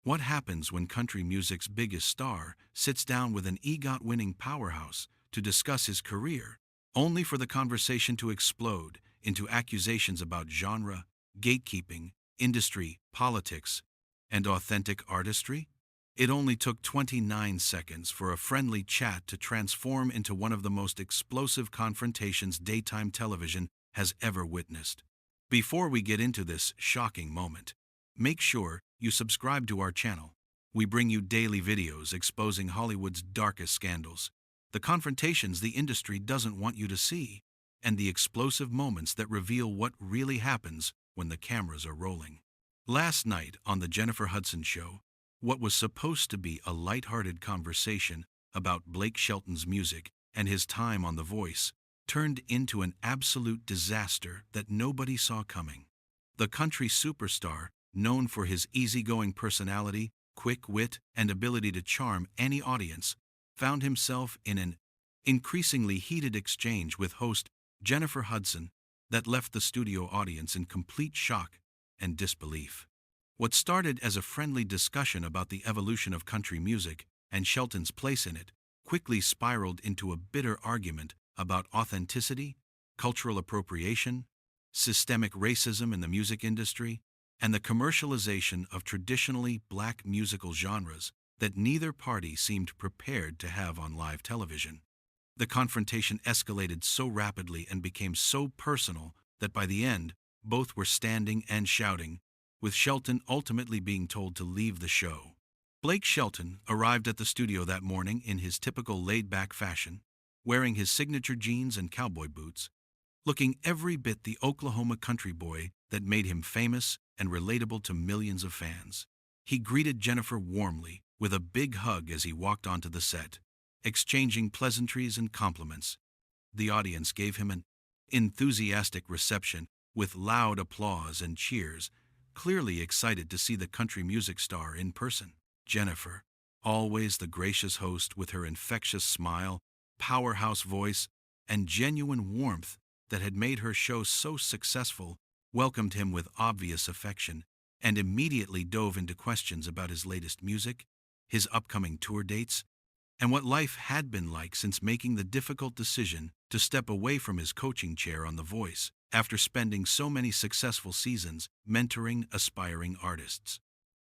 What happens when country music's biggest star sits down with an EGOT-winning powerhouse to discuss his career, only for the conversation to explode into accusations about genre, gatekeeping, industry, politics, and authentic artistry? It only took 29 seconds for a friendly chat to transform into one of the most explosive confrontations daytime television has ever witnessed. Before we get into this shocking moment, make sure you subscribe to our channel. We bring you daily videos exposing Hollywood's darkest scandals, the confrontations the industry doesn't want you to see, and the explosive moments that reveal what really happens when the cameras are rolling. Last night on the Jennifer Hudson Show, what was supposed to be a lighthearted conversation about Blake Shelton's music and his time on The Voice turned into an absolute disaster that nobody saw coming. The country superstar, known for his easygoing personality, quick wit, and ability to charm any audience, found himself in an increasingly heated exchange with host Jennifer Hudson that left the studio audience in complete shock and disbelief. What started as a friendly discussion about the evolution of country music and Shelton's place in it quickly spiraled into a bitter argument about authenticity, cultural appropriation, systemic racism in the music industry, and the commercialization of traditionally black musical genres that neither party seemed prepared to have on live television. The confrontation escalated so rapidly and became so personal that by the end, both were standing and shouting, with Shelton ultimately being told to leave the show. Blake Shelton arrived at the studio that morning in his typical laid-back fashion, wearing his signature jeans and cowboy boots, looking every bit the Oklahoma country boy that made him famous and relatable to millions of fans. He greeted Jennifer warmly with a big hug as he walked onto the set, exchanging pleasantries and compliments. The audience gave him an enthusiastic reception with loud applause and cheers, clearly excited to see the country music star in person. Jennifer, always the gracious host with her infectious smile, powerhouse voice, and genuine warmth that had made her show so successful, welcomed him with obvious affection and immediately dove into questions about his latest music, his upcoming tour dates, and what life had been like since making the difficult decision to step away from his coaching chair on The Voice after spending so many successful seasons mentoring aspiring artists.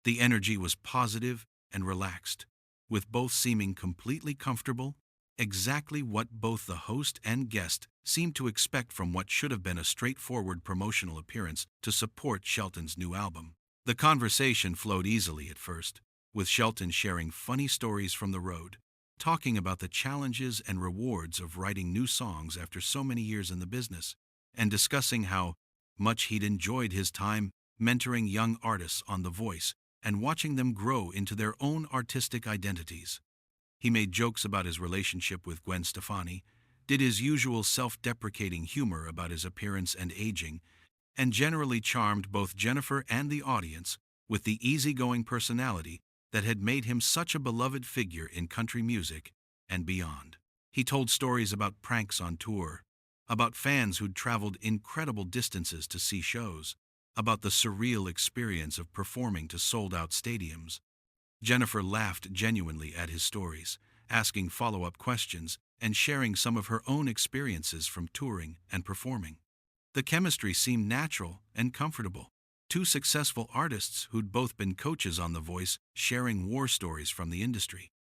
The energy was positive and relaxed, with both seeming completely comfortable, exactly what both the host and guest seemed to expect from what should have been a straightforward promotional appearance to support Shelton's new album. The conversation flowed easily at first, with Shelton sharing funny stories from the road, talking about the challenges and rewards of writing new songs after so many years in the business, and discussing how much he'd enjoyed his time mentoring young artists on The Voice and watching them grow into their own artistic identities. He made jokes about his relationship with Gwen Stefani, did his usual self-deprecating humor about his appearance and aging, and generally charmed both Jennifer and the audience with the easygoing personality that had made him such a beloved figure in country music and beyond. He told stories about pranks on tour, about fans who'd traveled incredible distances to see shows, about the surreal experience of performing to sold-out stadiums. Jennifer laughed genuinely at his stories, asking follow-up questions and sharing some of her own experiences from touring and performing. The chemistry seemed natural and comfortable. Two successful artists who'd both been coaches on The Voice sharing war stories from the industry.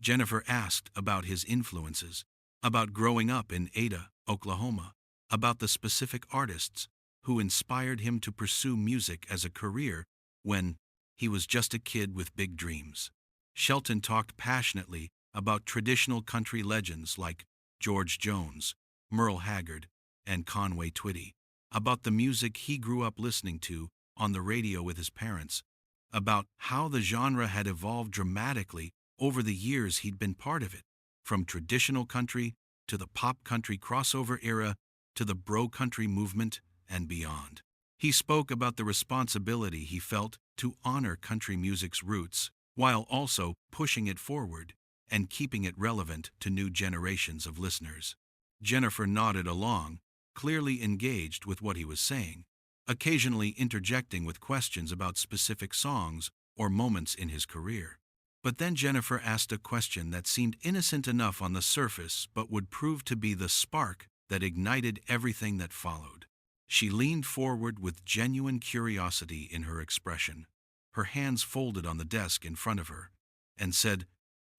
Jennifer asked about his influences, about growing up in Ada, Oklahoma, about the specific artists who inspired him to pursue music as a career when he was just a kid with big dreams. Shelton talked passionately about traditional country legends like George Jones, Merle Haggard, and Conway Twitty, about the music he grew up listening to on the radio with his parents, about how the genre had evolved dramatically over the years he'd been part of it, from traditional country to the pop country crossover era to the bro country movement and beyond. He spoke about the responsibility he felt to honor country music's roots while also pushing it forward and keeping it relevant to new generations of listeners. Jennifer nodded along, clearly engaged with what he was saying, occasionally interjecting with questions about specific songs or moments in his career. But then Jennifer asked a question that seemed innocent enough on the surface but would prove to be the spark that ignited everything that followed. She leaned forward with genuine curiosity in her expression, her hands folded on the desk in front of her, and said,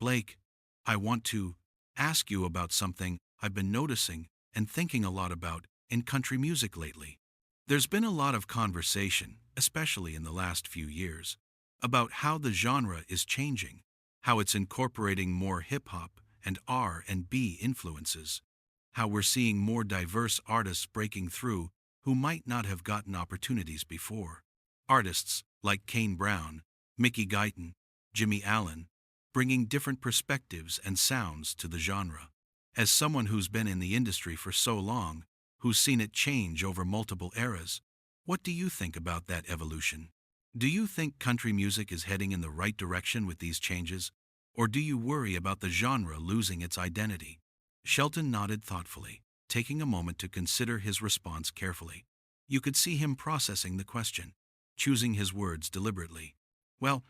"Blake, I want to ask you about something I've been noticing and thinking a lot about in country music lately. There's been a lot of conversation, especially in the last few years, about how the genre is changing, how it's incorporating more hip-hop and R&B influences, how we're seeing more diverse artists breaking through who might not have gotten opportunities before. Artists like Kane Brown, Mickey Guyton, Jimmy Allen, bringing different perspectives and sounds to the genre. As someone who's been in the industry for so long, who's seen it change over multiple eras, what do you think about that evolution? Do you think country music is heading in the right direction with these changes, or do you worry about the genre losing its identity?" Shelton nodded thoughtfully, taking a moment to consider his response carefully. You could see him processing the question, choosing his words deliberately. "Well,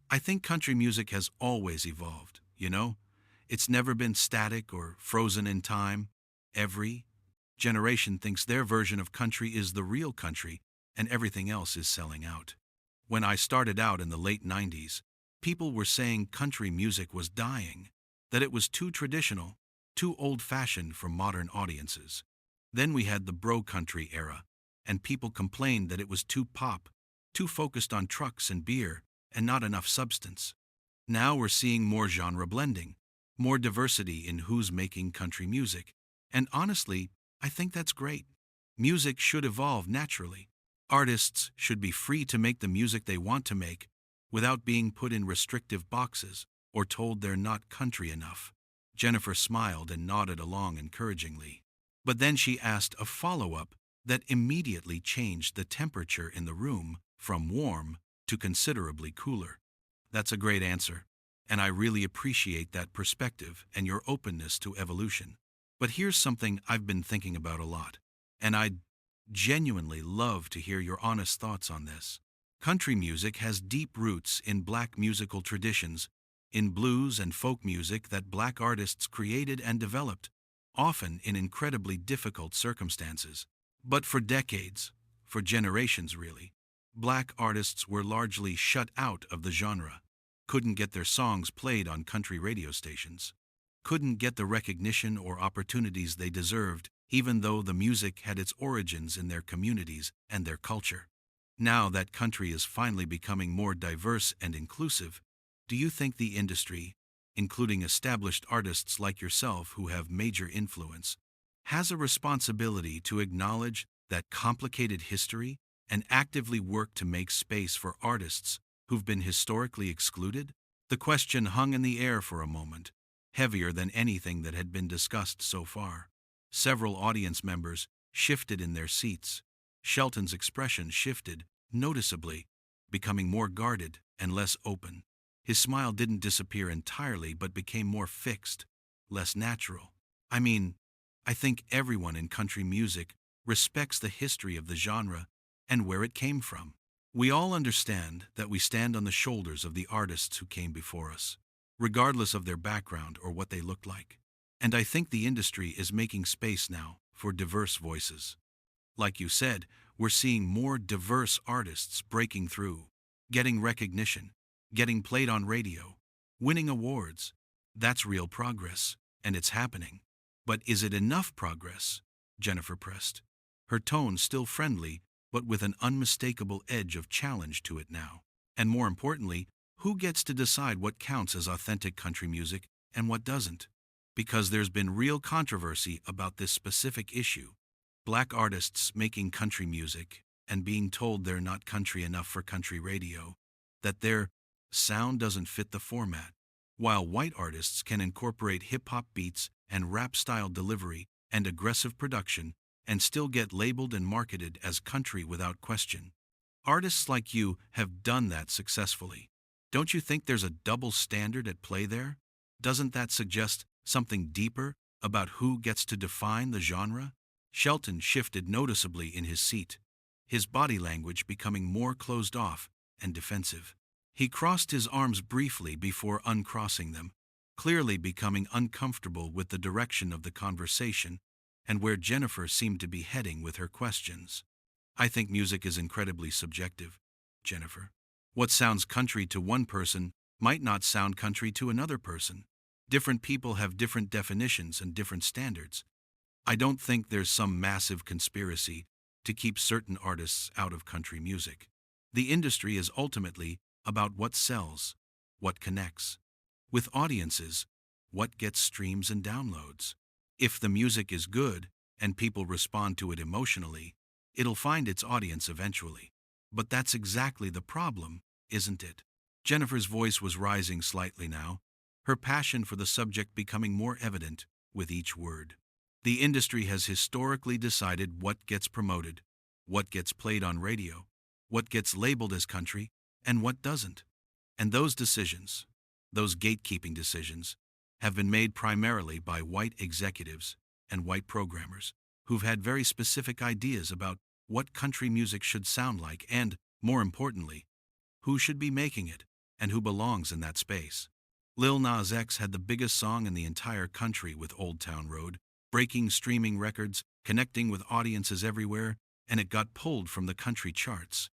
I think country music has always evolved, you know? It's never been static or frozen in time. Every generation thinks their version of country is the real country, and everything else is selling out. When I started out in the late 90s, people were saying country music was dying, that it was too traditional, too old-fashioned for modern audiences. Then we had the bro country era, and people complained that it was too pop, too focused on trucks and beer, and not enough substance. Now we're seeing more genre blending, more diversity in who's making country music, and honestly, I think that's great. Music should evolve naturally. Artists should be free to make the music they want to make without being put in restrictive boxes or told they're not country enough." Jennifer smiled and nodded along encouragingly. But then she asked a follow-up that immediately changed the temperature in the room from warm to considerably cooler. "That's a great answer, and I really appreciate that perspective and your openness to evolution. But here's something I've been thinking about a lot, and I'd genuinely love to hear your honest thoughts on this. Country music has deep roots in black musical traditions, in blues and folk music that black artists created and developed, often in incredibly difficult circumstances. But for decades, for generations really, black artists were largely shut out of the genre, couldn't get their songs played on country radio stations, couldn't get the recognition or opportunities they deserved, even though the music had its origins in their communities and their culture. Now that country is finally becoming more diverse and inclusive, do you think the industry, including established artists like yourself who have major influence, has a responsibility to acknowledge that complicated history and actively work to make space for artists who've been historically excluded? The question hung in the air for a moment, heavier than anything that had been discussed so far. Several audience members shifted in their seats. Shelton's expression shifted noticeably, becoming more guarded and less open. His smile didn't disappear entirely but became more fixed, less natural. "I mean, I think everyone in country music respects the history of the genre and where it came from. We all understand that we stand on the shoulders of the artists who came before us, regardless of their background or what they looked like. And I think the industry is making space now for diverse voices. Like you said, we're seeing more diverse artists breaking through, getting recognition, getting played on radio, winning awards. That's real progress, and it's happening. But is it enough progress?" Jennifer pressed, her tone still friendly, but with an unmistakable edge of challenge to it now. "And more importantly, who gets to decide what counts as authentic country music and what doesn't? Because there's been real controversy about this specific issue. Black artists making country music and being told they're not country enough for country radio, that their sound doesn't fit the format, while white artists can incorporate hip-hop beats and rap-style delivery and aggressive production and still get labeled and marketed as country without question. Artists like you have done that successfully. Don't you think there's a double standard at play there? Doesn't that suggest something deeper about who gets to define the genre?" Shelton shifted noticeably in his seat, his body language becoming more closed off and defensive. He crossed his arms briefly before uncrossing them, clearly becoming uncomfortable with the direction of the conversation and where Jennifer seemed to be heading with her questions. I think music is incredibly subjective, Jennifer. What sounds country to one person might not sound country to another person. Different people have different definitions and different standards. I don't think there's some massive conspiracy to keep certain artists out of country music. The industry is ultimately about what sells, what connects with audiences, what gets streams and downloads. If the music is good and people respond to it emotionally, it'll find its audience eventually. But that's exactly the problem, isn't it? Jennifer's voice was rising slightly now, her passion for the subject becoming more evident with each word. The industry has historically decided what gets promoted, what gets played on radio, what gets labeled as country, and what doesn't. And those decisions, those gatekeeping decisions, have been made primarily by white executives and white programmers who've had very specific ideas about what country music should sound like and, more importantly, who should be making it and who belongs in that space. Lil Nas X had the biggest song in the entire country with Old Town Road, breaking streaming records, connecting with audiences everywhere, and it got pulled from the country charts.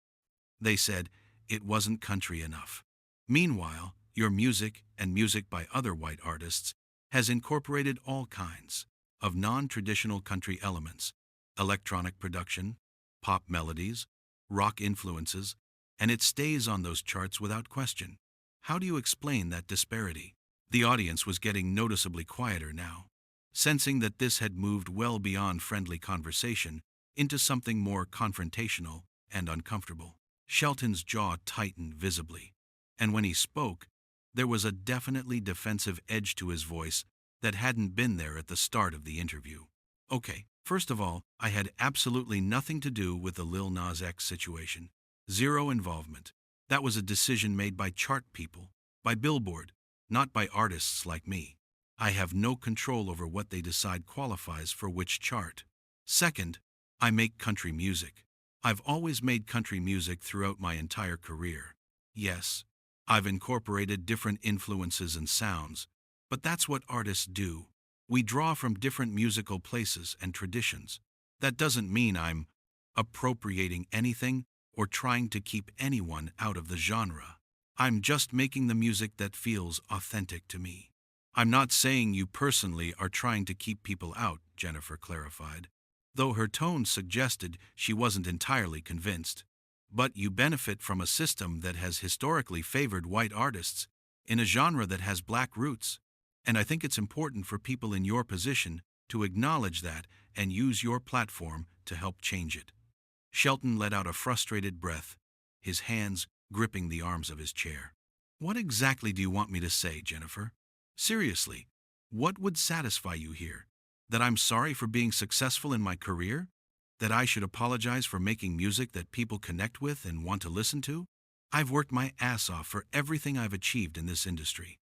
They said it wasn't country enough. Meanwhile, your music and music by other white artists has incorporated all kinds of non-traditional country elements, electronic production, pop melodies, rock influences, and it stays on those charts without question. How do you explain that disparity? The audience was getting noticeably quieter now, sensing that this had moved well beyond friendly conversation into something more confrontational and uncomfortable. Shelton's jaw tightened visibly, and when he spoke, there was a definitely defensive edge to his voice that hadn't been there at the start of the interview. Okay, first of all, I had absolutely nothing to do with the Lil Nas X situation. Zero involvement. That was a decision made by chart people, by Billboard, not by artists like me. I have no control over what they decide qualifies for which chart. Second, I make country music. I've always made country music throughout my entire career. Yes, I've incorporated different influences and sounds, but that's what artists do. We draw from different musical places and traditions. That doesn't mean I'm appropriating anything or trying to keep anyone out of the genre. I'm just making the music that feels authentic to me. I'm not saying you personally are trying to keep people out, Jennifer clarified, though her tone suggested she wasn't entirely convinced. But you benefit from a system that has historically favored white artists in a genre that has black roots, and I think it's important for people in your position to acknowledge that and use your platform to help change it. Shelton let out a frustrated breath, his hands gripping the arms of his chair. What exactly do you want me to say, Jennifer? Seriously, what would satisfy you here? That I'm sorry for being successful in my career? That I should apologize for making music that people connect with and want to listen to? I've worked my ass off for everything I've achieved in this industry.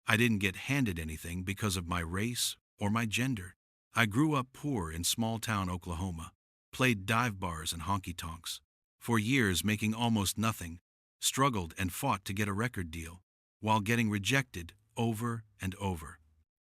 I didn't get handed anything because of my race or my gender. I grew up poor in small-town Oklahoma, played dive bars and honky-tonks. For years making almost nothing, struggled and fought to get a record deal, while getting rejected over and over.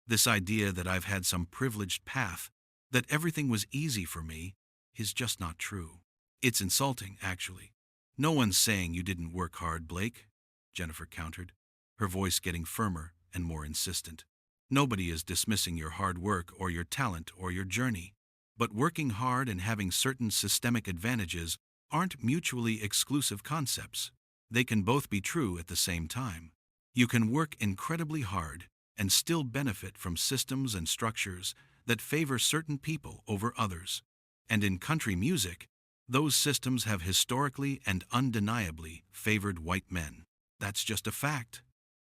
This idea that I've had some privileged path, that everything was easy for me, is just not true. It's insulting, actually. No one's saying you didn't work hard, Blake, Jennifer countered, her voice getting firmer and more insistent. Nobody is dismissing your hard work or your talent or your journey. But working hard and having certain systemic advantages aren't mutually exclusive concepts. They can both be true at the same time. You can work incredibly hard and still benefit from systems and structures that favor certain people over others. And in country music, those systems have historically and undeniably favored white men. That's just a fact.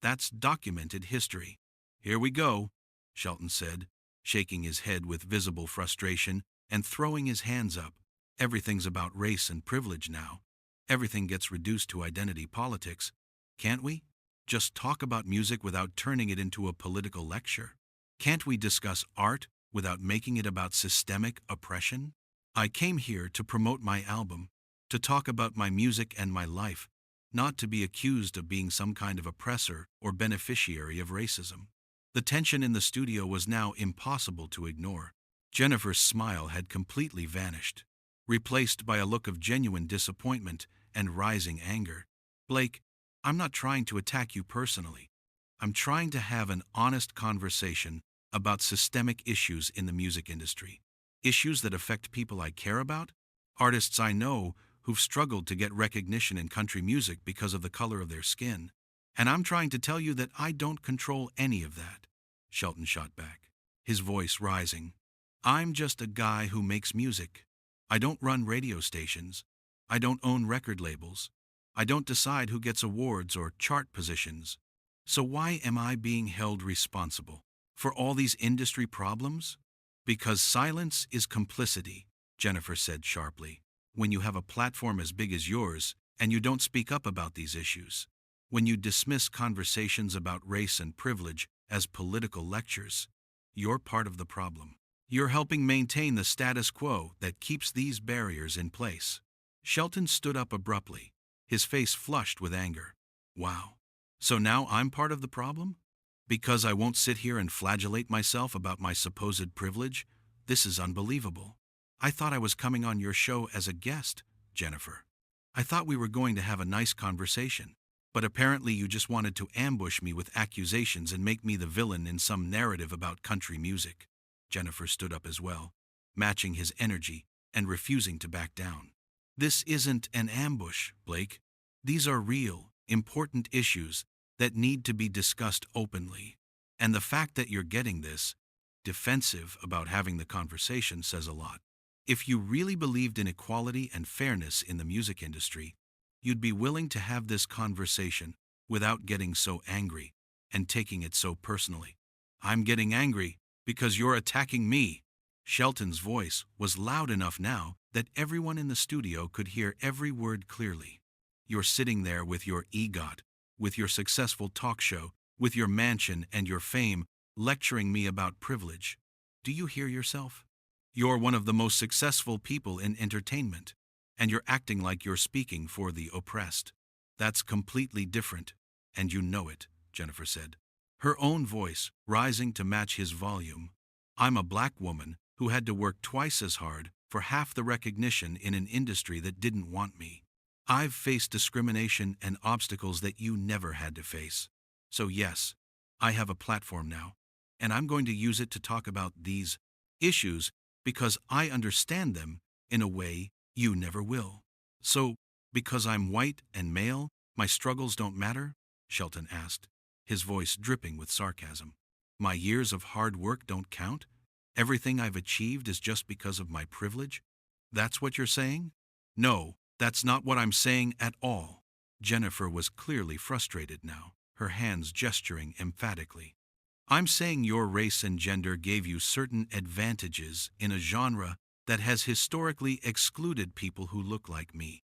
That's documented history. Here we go, Shelton said, shaking his head with visible frustration and throwing his hands up. Everything's about race and privilege now. Everything gets reduced to identity politics. Can't we just talk about music without turning it into a political lecture? Can't we discuss art without making it about systemic oppression? I came here to promote my album, to talk about my music and my life, not to be accused of being some kind of oppressor or beneficiary of racism. The tension in the studio was now impossible to ignore. Jennifer's smile had completely vanished, replaced by a look of genuine disappointment and rising anger. Blake, I'm not trying to attack you personally. I'm trying to have an honest conversation about systemic issues in the music industry. Issues that affect people I care about, artists I know who've struggled to get recognition in country music because of the color of their skin. And I'm trying to tell you that I don't control any of that, Shelton shot back, his voice rising. I'm just a guy who makes music. I don't run radio stations. I don't own record labels. I don't decide who gets awards or chart positions. So why am I being held responsible for all these industry problems? Because silence is complicity, Jennifer said sharply. When you have a platform as big as yours and you don't speak up about these issues, when you dismiss conversations about race and privilege as political lectures, you're part of the problem. You're helping maintain the status quo that keeps these barriers in place. Shelton stood up abruptly, his face flushed with anger. Wow. So now I'm part of the problem? Because I won't sit here and flagellate myself about my supposed privilege? This is unbelievable. I thought I was coming on your show as a guest, Jennifer. I thought we were going to have a nice conversation. But apparently you just wanted to ambush me with accusations and make me the villain in some narrative about country music. Jennifer stood up as well, matching his energy and refusing to back down. This isn't an ambush, Blake. These are real, important issues that need to be discussed openly. And the fact that you're getting this defensive about having the conversation says a lot. If you really believed in equality and fairness in the music industry, you'd be willing to have this conversation without getting so angry and taking it so personally. I'm getting angry because you're attacking me. Shelton's voice was loud enough now that everyone in the studio could hear every word clearly. You're sitting there with your EGOT, with your successful talk show, with your mansion and your fame, lecturing me about privilege. Do you hear yourself? You're one of the most successful people in entertainment, and you're acting like you're speaking for the oppressed. That's completely different, and you know it, Jennifer said, her own voice rising to match his volume. I'm a black woman who had to work twice as hard for half the recognition in an industry that didn't want me. I've faced discrimination and obstacles that you never had to face. So yes, I have a platform now, and I'm going to use it to talk about these issues because I understand them in a way you never will. So, because I'm white and male, my struggles don't matter? Shelton asked, his voice dripping with sarcasm. My years of hard work don't count? Everything I've achieved is just because of my privilege? That's what you're saying? No, that's not what I'm saying at all. Jennifer was clearly frustrated now, her hands gesturing emphatically. I'm saying your race and gender gave you certain advantages in a genre that has historically excluded people who look like me.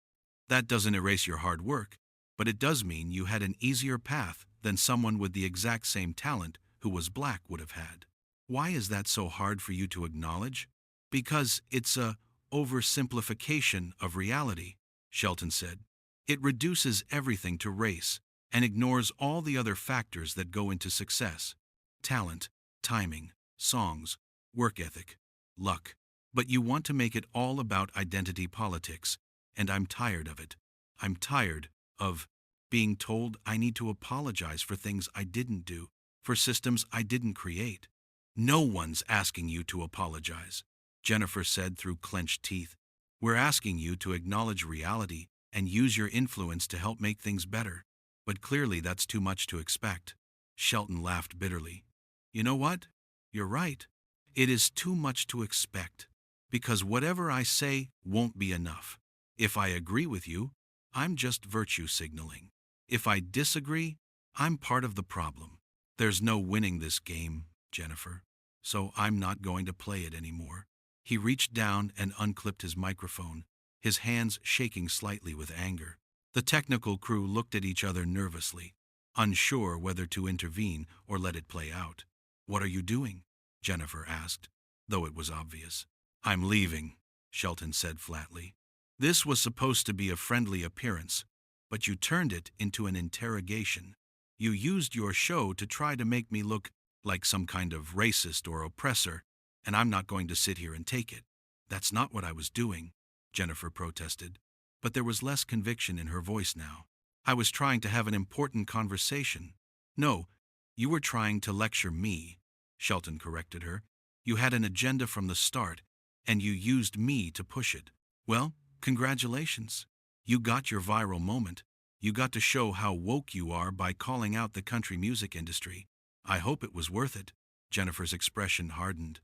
That doesn't erase your hard work, but it does mean you had an easier path than someone with the exact same talent who was black would have had. Why is that so hard for you to acknowledge? Because it's a oversimplification of reality, Shelton said. It reduces everything to race and ignores all the other factors that go into success. Talent, timing, songs, work ethic, luck. But you want to make it all about identity politics, and I'm tired of it. I'm tired of being told I need to apologize for things I didn't do, for systems I didn't create. No one's asking you to apologize, Jennifer said through clenched teeth. We're asking you to acknowledge reality and use your influence to help make things better. But clearly that's too much to expect. Shelton laughed bitterly. You know what? You're right. It is too much to expect. Because whatever I say won't be enough. If I agree with you, I'm just virtue signaling. If I disagree, I'm part of the problem. There's no winning this game, Jennifer. So I'm not going to play it anymore. He reached down and unclipped his microphone, his hands shaking slightly with anger. The technical crew looked at each other nervously, unsure whether to intervene or let it play out. What are you doing? Jennifer asked, though it was obvious. I'm leaving, Shelton said flatly. This was supposed to be a friendly appearance, but you turned it into an interrogation. You used your show to try to make me look like some kind of racist or oppressor, and I'm not going to sit here and take it. That's not what I was doing, Jennifer protested, but there was less conviction in her voice now. I was trying to have an important conversation. No, you were trying to lecture me, Shelton corrected her. You had an agenda from the start, and you used me to push it. Well, congratulations. You got your viral moment. You got to show how woke you are by calling out the country music industry. I hope it was worth it. Jennifer's expression hardened.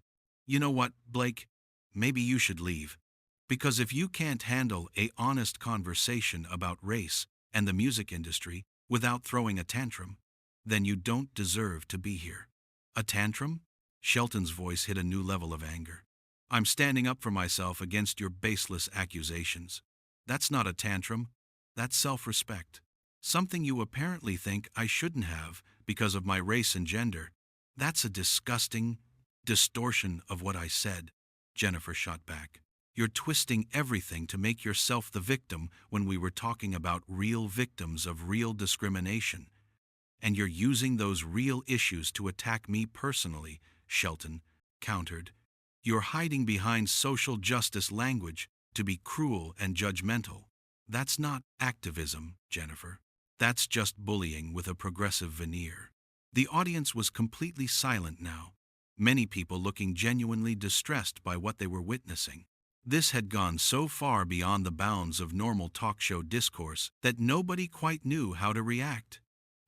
You know what, Blake? Maybe you should leave. Because if you can't handle an honest conversation about race and the music industry without throwing a tantrum, then you don't deserve to be here. A tantrum? Shelton's voice hit a new level of anger. I'm standing up for myself against your baseless accusations. That's not a tantrum. That's self-respect. Something you apparently think I shouldn't have because of my race and gender. That's a disgusting distortion of what I said, Jennifer shot back. You're twisting everything to make yourself the victim when we were talking about real victims of real discrimination. And you're using those real issues to attack me personally, Shelton countered. You're hiding behind social justice language to be cruel and judgmental. That's not activism, Jennifer. That's just bullying with a progressive veneer. The audience was completely silent now, many people looking genuinely distressed by what they were witnessing. This had gone so far beyond the bounds of normal talk show discourse that nobody quite knew how to react.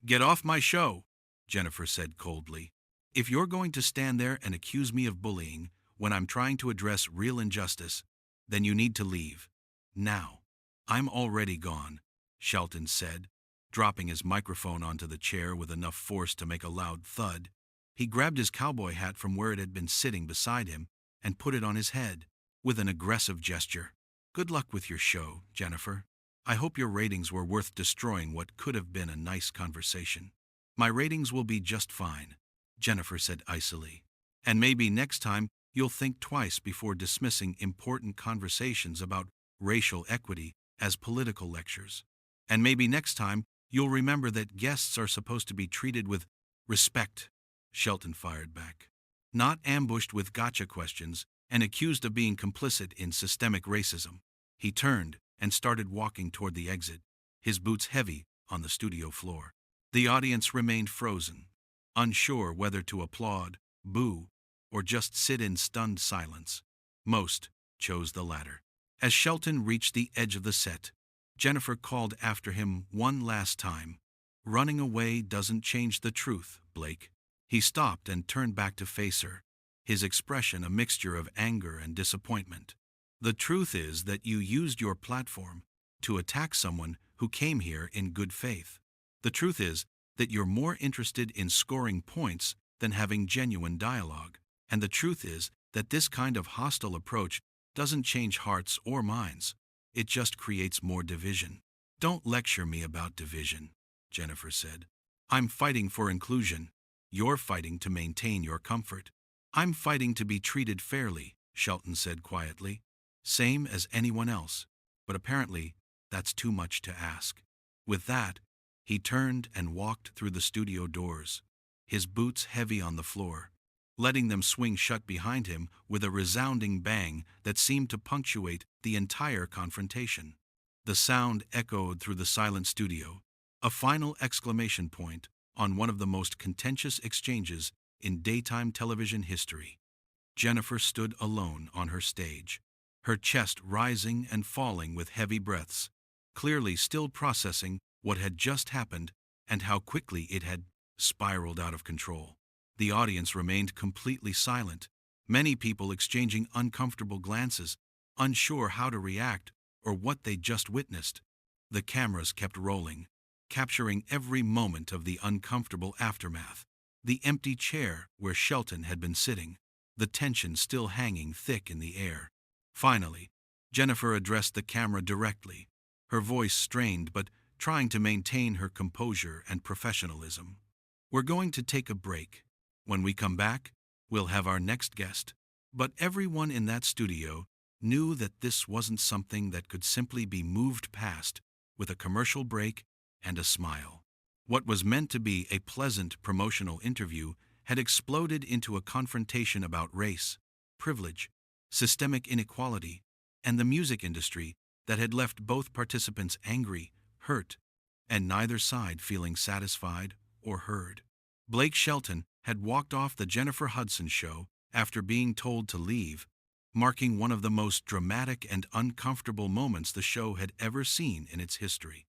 Get off my show, Jennifer said coldly. If you're going to stand there and accuse me of bullying when I'm trying to address real injustice, then you need to leave. Now. I'm already gone, Shelton said, dropping his microphone onto the chair with enough force to make a loud thud. He grabbed his cowboy hat from where it had been sitting beside him and put it on his head, with an aggressive gesture. Good luck with your show, Jennifer. I hope your ratings were worth destroying what could have been a nice conversation. My ratings will be just fine, Jennifer said icily. And maybe next time you'll think twice before dismissing important conversations about racial equity as political lectures. And maybe next time you'll remember that guests are supposed to be treated with respect, Shelton fired back. Not ambushed with gotcha questions and accused of being complicit in systemic racism. He turned and started walking toward the exit, his boots heavy on the studio floor. The audience remained frozen, unsure whether to applaud, boo, or just sit in stunned silence. Most chose the latter. As Shelton reached the edge of the set, Jennifer called after him one last time. Running away doesn't change the truth, Blake. He stopped and turned back to face her, his expression a mixture of anger and disappointment. The truth is that you used your platform to attack someone who came here in good faith. The truth is that you're more interested in scoring points than having genuine dialogue. And the truth is that this kind of hostile approach doesn't change hearts or minds. It just creates more division. Don't lecture me about division, Jennifer said. I'm fighting for inclusion. You're fighting to maintain your comfort. I'm fighting to be treated fairly, Shelton said quietly. Same as anyone else. But apparently, that's too much to ask. With that, he turned and walked through the studio doors, his boots heavy on the floor, letting them swing shut behind him with a resounding bang that seemed to punctuate the entire confrontation. The sound echoed through the silent studio, a final exclamation point on one of the most contentious exchanges in daytime television history. Jennifer stood alone on her stage, her chest rising and falling with heavy breaths, clearly still processing what had just happened and how quickly it had spiraled out of control. The audience remained completely silent, many people exchanging uncomfortable glances, unsure how to react or what they'd just witnessed. The cameras kept rolling, capturing every moment of the uncomfortable aftermath. The empty chair where Shelton had been sitting, the tension still hanging thick in the air. Finally, Jennifer addressed the camera directly, her voice strained but trying to maintain her composure and professionalism. We're going to take a break. When we come back, we'll have our next guest. But everyone in that studio knew that this wasn't something that could simply be moved past with a commercial break and a smile. What was meant to be a pleasant promotional interview had exploded into a confrontation about race, privilege, systemic inequality, and the music industry that had left both participants angry, hurt, and neither side feeling satisfied or heard. Blake Shelton had walked off the Jennifer Hudson show after being told to leave, marking one of the most dramatic and uncomfortable moments the show had ever seen in its history.